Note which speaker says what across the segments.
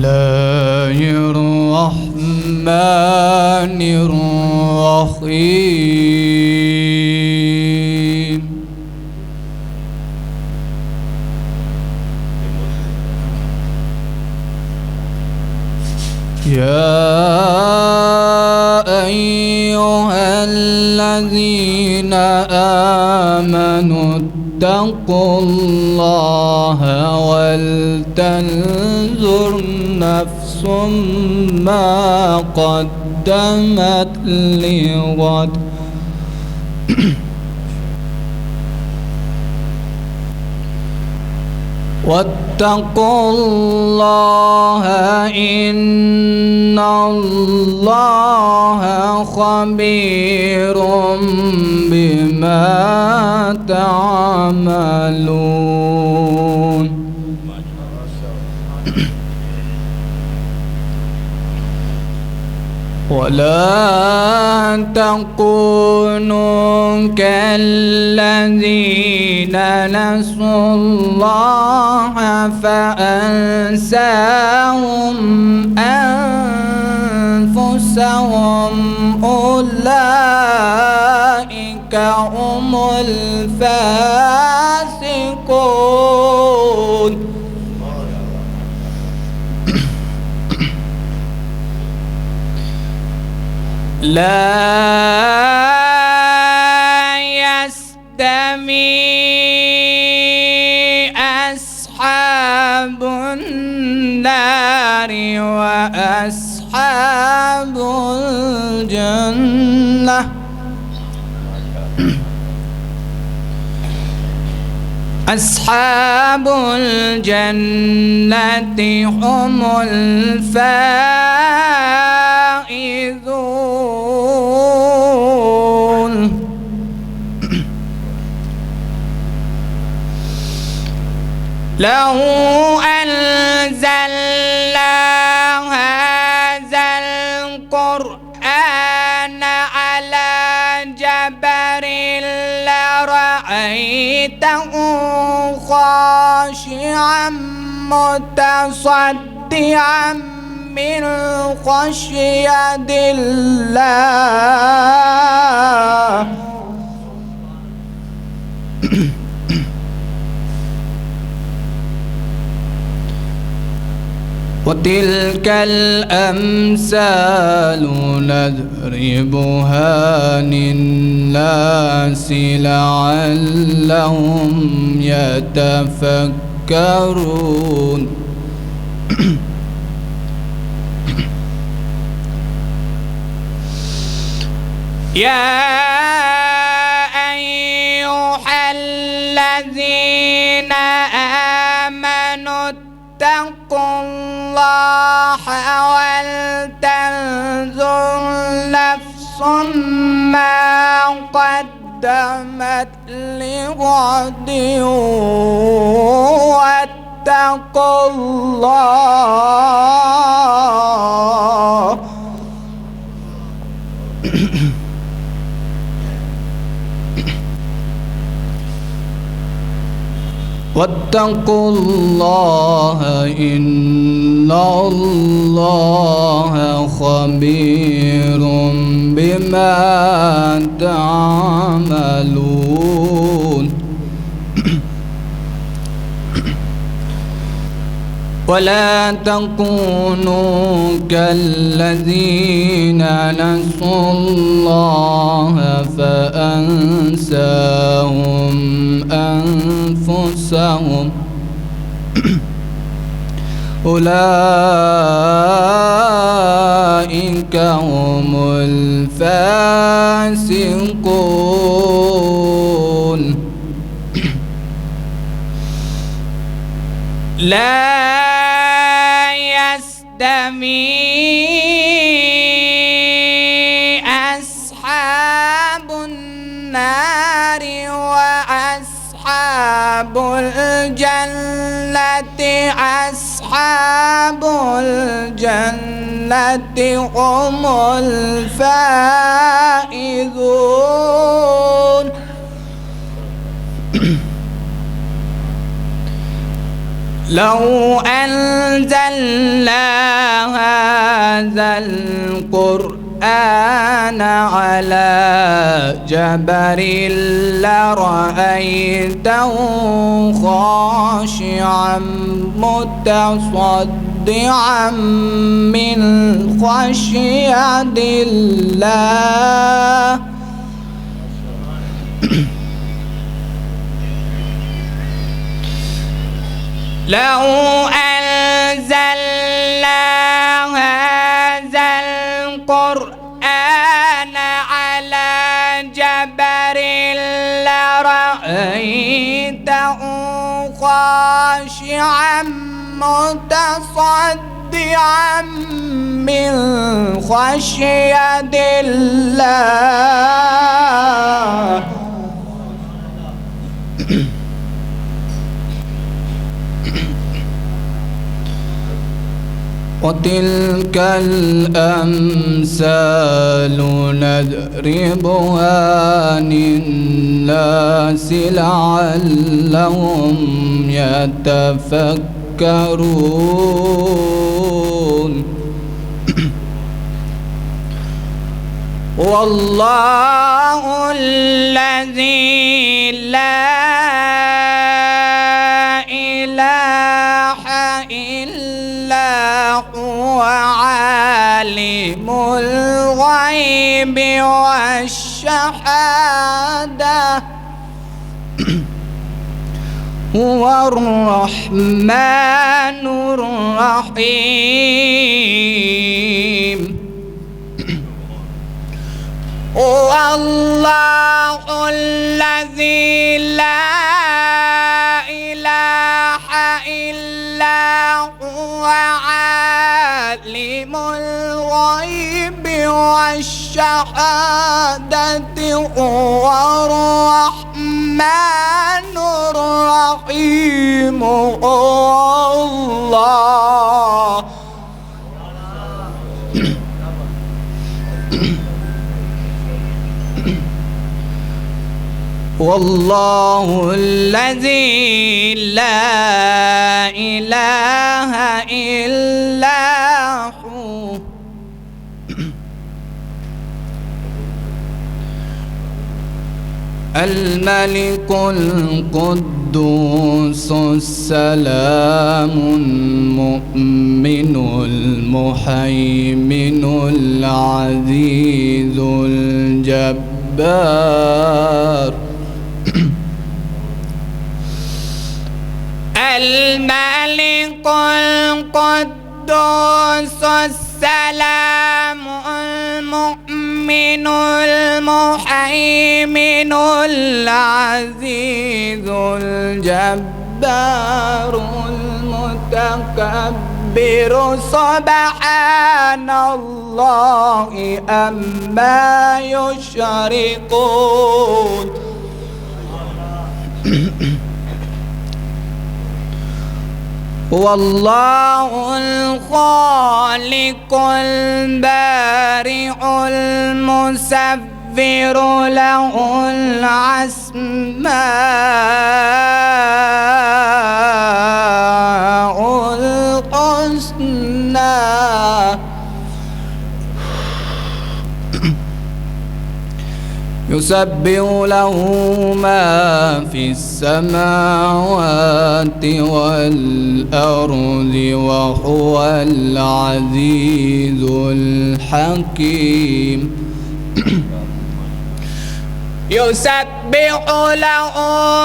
Speaker 1: الله الرحمن الرحيم. يا أيها الذين آمنوا اتقوا الله ولتنظر نفس ما قدمت لغد واتقوا الله إن الله خبير بما تعملون. ولا تكونوا كالذين نسوا الله فأنساهم أنفسهم أولئك هم الفاسقون. لا يستوي أصحاب النار وأصحاب الجنة أصحاب الجنة هم الفائزون. لو أنزلنا هذا القرآن على جبل لرأيته خاشعا متصدعا من خشية الله. وتلك الأمثال نضربها للناس لعلهم يتفكرون. يا أيها الذين آمنوا اتقوا الله ولتنظر نفس ما قدمت لغد واتقوا الله واتقوا الله إن الله خبير بما تعملون. ولا تكونوا كالذين نسوا الله فأنساهم أنفسهم أولئك هم الفاسقون. لا يستوي أصحاب النار وأصحاب الجنة أصحاب الجنة هم الفائزون. لو أنزلنا هذا القرآن على جبل لرأيته خاشعا متصدعا من خشية الله لو أنزلنا هذا القرآن على جبل لرأيته خاشعا متصدعا من خشية الله وتلك الأمثال نضربها للناس لعلهم يتفكرون والله الذي لا إله إلا هو عالم الغيب والشهادة هو الرحمن الرحيم هو الله الذي لا إله إلا هو عالم الغيب والشهادة هو الرحمن الرحيم الله والله الذي لا إله إلا هو الملك القدوس السلام المؤمن المهيمن العزيز الجبار الملك القدوس السلام المؤمن المهيمن العزيز الجبار المتكبر سبحان الله أما يشركون والله الخالق البارئ المصور له الأسماء الحسنى يسبح له ما في السماوات والأرض وهو العزيز الحكيم يسبح له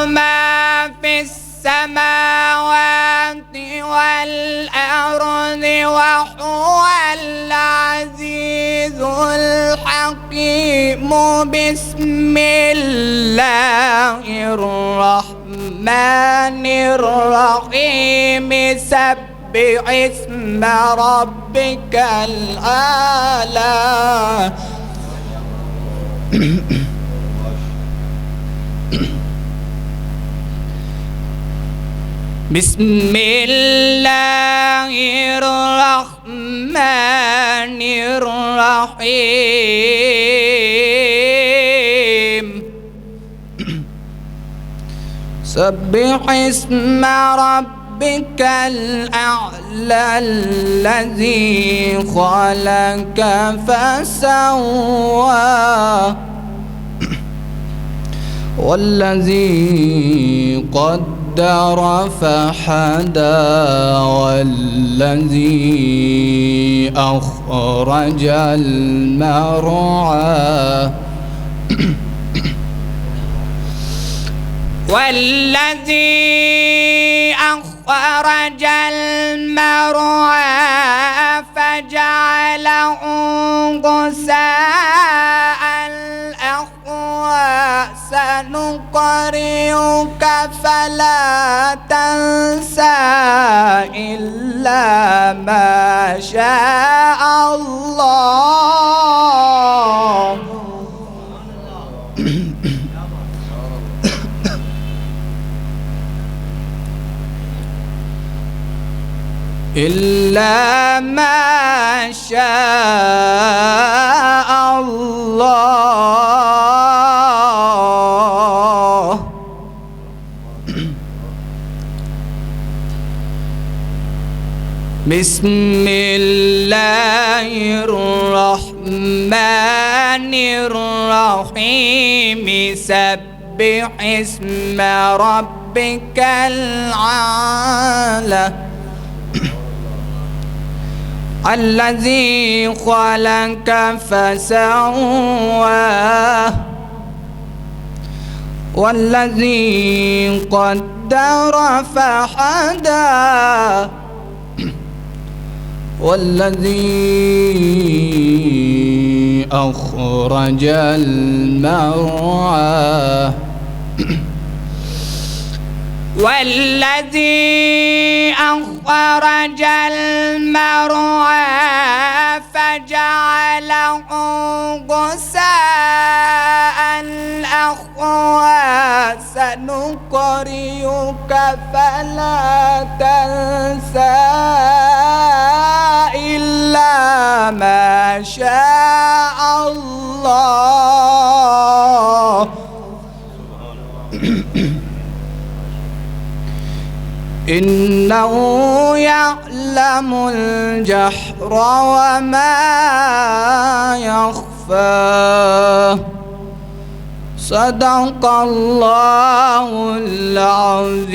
Speaker 1: ما في السماوات والأرض وهو العزيز الحكيم بسم الله الرحمن الرحيم سبح اسم ربك الأعلى بسم الله الرحمن الرحيم سبح اسم ربك ربك الأعلى الذي خلق فسوى والذي قدر فهدى والذي أخرج المرعى والذي أخرج المرعى فجعله غثاء الأحوى سنقرئك فلا تنسى إلا ما شاء الله إلا ما شاء الله. بسم الله الرحمن الرحيم سبح اسم ربك الأعلى الذي خلق فسوى والذي قدر فهدى والذي أخرج المرعى والذي أخرج المرعى فجعله غثاء أحوى سنقرئك فلا تنسى إلا ما شاء الله. إنه يعلم الجهر وما يخفى. صدق الله العظيم.